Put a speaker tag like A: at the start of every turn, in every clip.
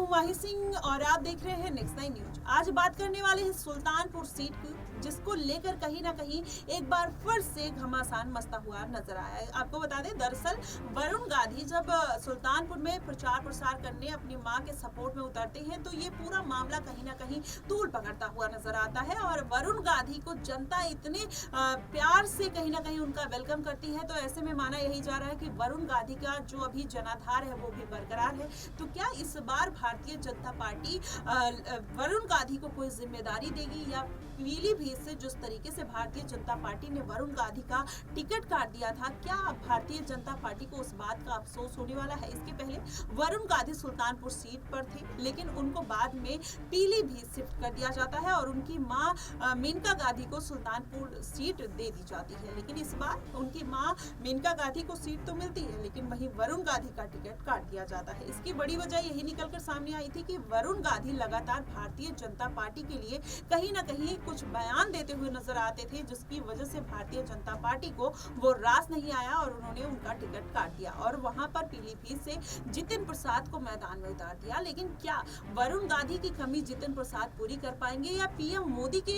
A: माही सिंह और आप देख रहे हैं नेक्स्ट 9 न्यूज। आज बात करने वाले हैं सुल्तानपुर सीट की, जिसको लेकर कहीं ना कहीं एक बार फिर से घमासान मचता हुआ नजर आया है। आपको बता दें, दरअसल वरुण गांधी जब सुल्तानपुर में प्रचार प्रसार करने अपनी मां के सपोर्ट में उतरते हैं तो ये पूरा मामला कहीं ना कहीं तूल पकड़ता हुआ नजर आता है और वरुण गांधी को जनता इतने प्यार से कहीं ना कहीं उनका वेलकम करती है। तो ऐसे में माना यही जा रहा है कि वरुण गांधी का जो अभी जनाधार है वो भी बरकरार है। तो क्या इस बार भारतीय जनता पार्टी वरुण गांधी को कोई जिम्मेदारी देगी, या पीलीभीत से जिस तरीके से भारतीय जनता पार्टी ने वरुण गांधी का टिकट काट दिया था, क्या भारतीय जनता पार्टी को उस बात का अफसोस होने वाला है? इसके पहले वरुण गांधी सुल्तानपुर सीट पर थे, लेकिन उनको बाद में पीलीभीत शिफ्ट कर दिया जाता है और उनकी मां मेनका गांधी को सुल्तानपुर सीट दे दी जाती है। लेकिन इस बार उनकी मां मेनका गांधी को सीट तो मिलती है, लेकिन वहीं वरुण गांधी का टिकट काट दिया जाता है। इसकी बड़ी वजह यही निकलकर सामने आई थी कि वरुण गांधी लगातार भारतीय जनता पार्टी के लिए कहीं ना कहीं कुछ बयान देते हुए नजर आते थे, जिसकी वजह से भारतीय जनता पार्टी को वो रास नहीं आया और उन्होंने उनका टिकट काट दिया और वहां पर पीलीभीत से जितिन प्रसाद को मैदान में उतार दिया। लेकिन क्या वरुण गांधी की कमी जितिन प्रसाद पूरी कर पाएंगे, या पीएम मोदी के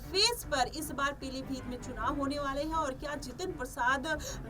A: फेस पर इस बार पीलीभीत में चुनाव होने वाले हैं? और क्या जितिन प्रसाद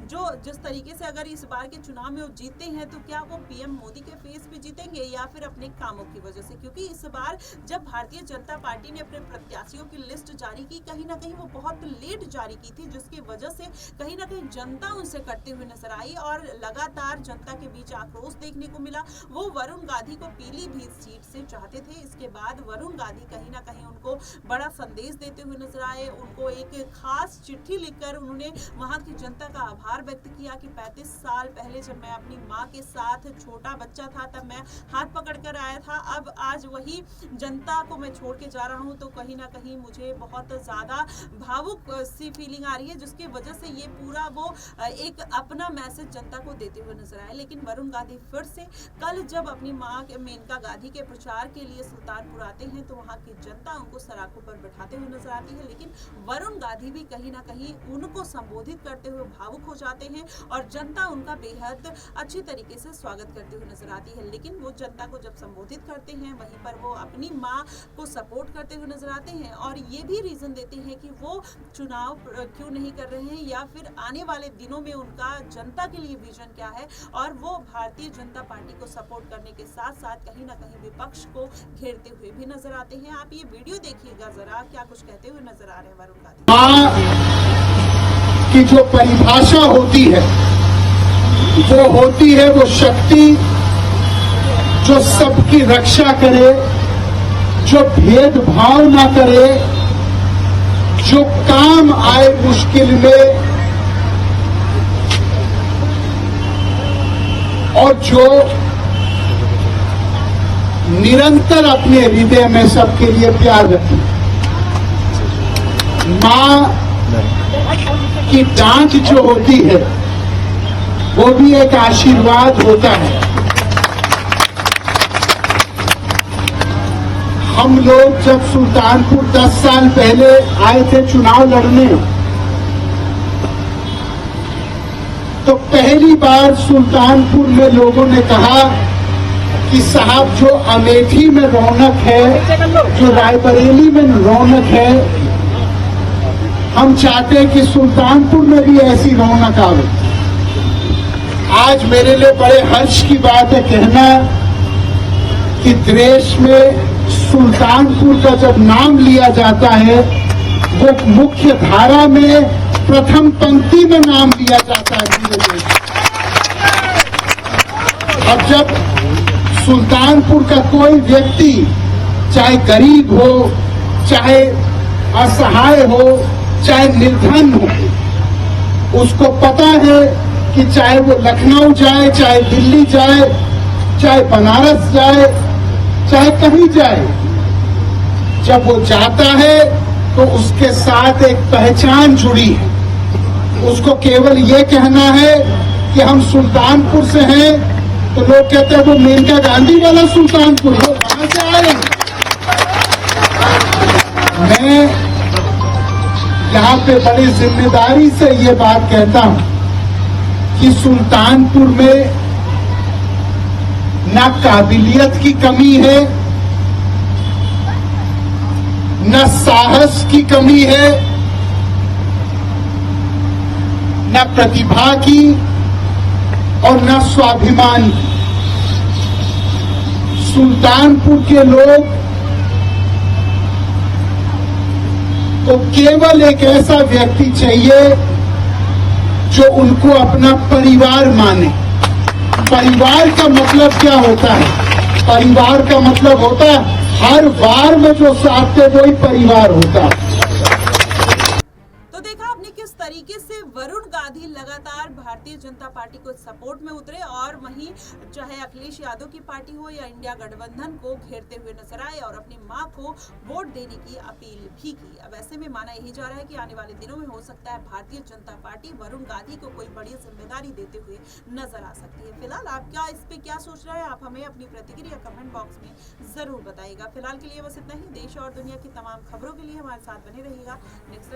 A: जो जिस तरीके से अगर इस बार के चुनाव में वो जीते हैं तो क्या वो पीएम मोदी के फेस पे जीतेंगे या फिर अपने कामों की वजह से? क्योंकि इस बार जब भारतीय जनता पार्टी ने अपने प्रत्याशियों की लिस्ट जारी की, कहीं ना कहीं वो बहुत लेट जारी की थी, जिसकी वजह से कहीं ना कहीं जनता उनसे कटते हुए नजर आई और लगातार जनता के बीच आक्रोश देखने को मिला। वो वरुण गांधी को पीलीभीत सीट से चाहते थे। इसके बाद वरुण गांधी कहीं ना कहीं उनको बड़ा संदेश देते हुए नजर आए। उनको एक खास चिट्ठी लिखकर उन्होंने वहां की जनता का आभार व्यक्त किया कि 35 साल पहले जब मैं अपनी माँ के साथ छोटा बच्चा था तब मैं हाथ पकड़ कर आया था, अब आज वही जनता को मैं छोड़ के जा रहा हूँ, तो कहीं ना कहीं मुझे बहुत ज्यादा भावुक सी फीलिंग आ रही है, जिसकी वजह से ये पूरा वो एक अपना मैसेज जनता को देते हुए नजर आए। लेकिन वरुण गांधी फिर से कल जब अपनी मां मेनका गांधी के प्रचार के लिए सुल्तानपुर आते हैं तो वहां की जनता उनको सराखों पर बैठाते हुए नजर आती है। लेकिन वरुण गांधी भी कहीं ना कहीं उनको संबोधित करते हुए भावुक हो जाते हैं और जनता उनका बेहद अच्छी तरीके से स्वागत करते हुए नजर आती है। लेकिन वो जनता को जब संबोधित करते हैं वहीं पर वो अपनी मां को सपोर्ट करते हुए नजर आते हैं और ये भी रीजन देते हैं कि वो चुनाव क्यों नहीं कर रहे हैं या फिर आने वाले दिनों में उनका जनता के लिए विजन क्या है, और वो भारतीय जनता पार्टी को सपोर्ट करने के साथ साथ कहीं ना कहीं विपक्ष को घेरते हुए भी नजर आते हैं। आप ये वीडियो देखिएगा जरा, क्या कुछ कहते हुए नजर आ रहे हैं वरुण गांधी।
B: मां की जो परिभाषा होती है वो शक्ति जो सबकी रक्षा करे, जो भेदभाव ना करे, जो काम आए मुश्किल में और जो निरंतर अपने हृदय में सबके लिए प्यार रखे। मां की डांट जो होती है वो भी एक आशीर्वाद होता है। हम लोग जब सुल्तानपुर 10 साल पहले आए थे चुनाव लड़ने, तो पहली बार सुल्तानपुर में लोगों ने कहा कि साहब जो अमेठी में रौनक है, जो रायबरेली में रौनक है, हम चाहते हैं कि सुल्तानपुर में भी ऐसी रौनक आवे। आज मेरे लिए बड़े हर्ष की बात है कहना कि देश में सुल्तानपुर का जब नाम लिया जाता है वो मुख्य धारा में प्रथम पंक्ति में नाम लिया जाता है पूरे देश। अब जब सुल्तानपुर का कोई व्यक्ति, चाहे गरीब हो, चाहे असहाय हो, चाहे निर्धन हो, उसको पता है कि चाहे वो लखनऊ जाए, चाहे दिल्ली जाए, चाहे बनारस जाए, चाहे कहीं जाए, जब वो जाता है तो उसके साथ एक पहचान जुड़ी है। उसको केवल ये कहना है कि हम सुल्तानपुर से हैं, तो लोग कहते हैं वो मेनका गांधी वाला सुल्तानपुर, वो कहां से आए? मैं यहाँ पे बड़ी जिम्मेदारी से ये बात कहता हूं कि सुल्तानपुर में ना काबिलियत की कमी है, न साहस की कमी है, न प्रतिभा की और न स्वाभिमान की। सुल्तानपुर के लोग को केवल एक ऐसा व्यक्ति चाहिए जो उनको अपना परिवार माने। परिवार का मतलब क्या होता है? परिवार का मतलब होता है हर वार में जो साथ दे वही परिवार होता है।
A: तो देखा आपने किस तरीके से वरुण गांधी लगातार भारतीय जनता पार्टी को सपोर्ट में उतरे और वहीं चाहे अखिलेश यादव की पार्टी हो या इंडिया गठबंधन को घेरते हुए नजर आए और अपनी मां को वोट देने की अपील भी की। अब ऐसे में माना यही जा रहा है कि आने वाले दिनों में हो सकता है भारतीय जनता पार्टी वरुण गांधी को कोई बड़ी जिम्मेदारी देते हुए नजर आ सकती है। फिलहाल आप क्या इस पे क्या सोच रहे हैं? आप हमें अपनी प्रतिक्रिया कमेंट बॉक्स में जरूर बताइएगा। फिलहाल के लिए बस इतना ही। देश और दुनिया की तमाम खबरों के लिए हमारे साथ बने रहिएगा। नेक्स्ट